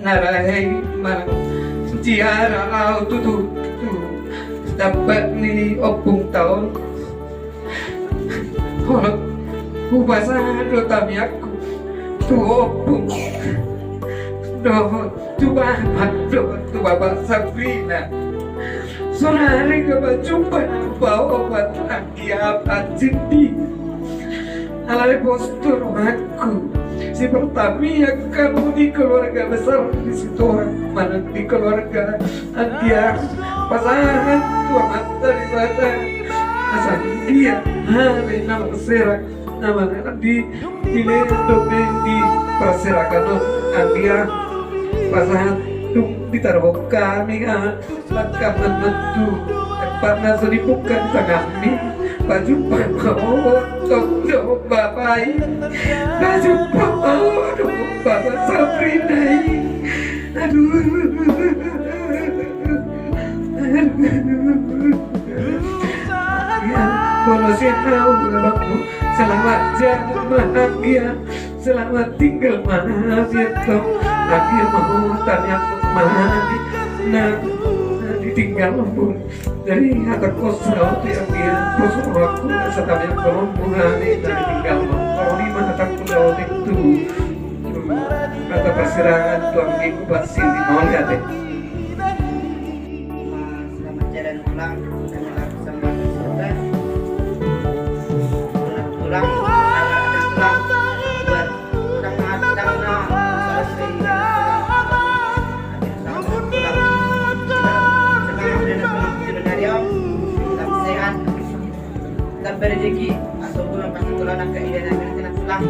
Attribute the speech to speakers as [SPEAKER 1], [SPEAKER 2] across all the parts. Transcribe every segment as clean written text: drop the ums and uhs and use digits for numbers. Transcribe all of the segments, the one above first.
[SPEAKER 1] narahay marang tiara au tu dapat ni opung taon holok ubasa do tami aku tu opung do tu bapak tu bapak Sabrina sonare ke jumpa bawa obat apa cindi alai postur aku si pertama yang kamu di keluarga besar di situ mana di keluarga dia pasangan tua mata di mata asal dia hari nama serak nama di domain di perserakan dia pasangan tuh ditaruh kami langkah menentu karena selipukan kami baju mau tolong bapak baju mau bapak Sabrina ya kalau saya tahu bapakku selamat jalan bahagia selamat tinggal maafia toh lagi mau tanya aku kemana nah ditinggal pun dari kata kosau yang dia kosong aku setelah kolom bunani dari tinggal kalau di mana tak pulau itu kata persirangan tuang minggu pasti di mau lihat deh.
[SPEAKER 2] Selamat jalan pulang dengan sama surga pulang buat tengah dan berrezeki atau bulan pasti tulang nak keindahan dan kena pulang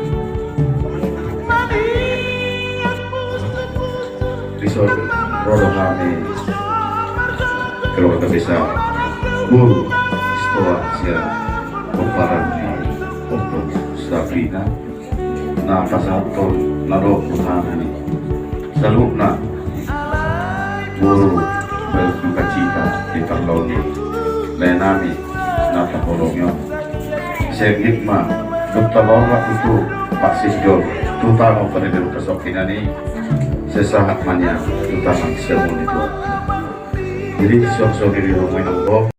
[SPEAKER 3] Risol Rodo kami keluarga besar guru setelah siang pemparan untuk Sabrina na pasatol laro putangan salubna guru berduka di Perloni lenami na pakolongyo segit ma Duktabawa itu Pak Sisjo tutama pada dulu kesokinan ini sesahat manya tutama semua itu jadi sok-sok di rumah nambok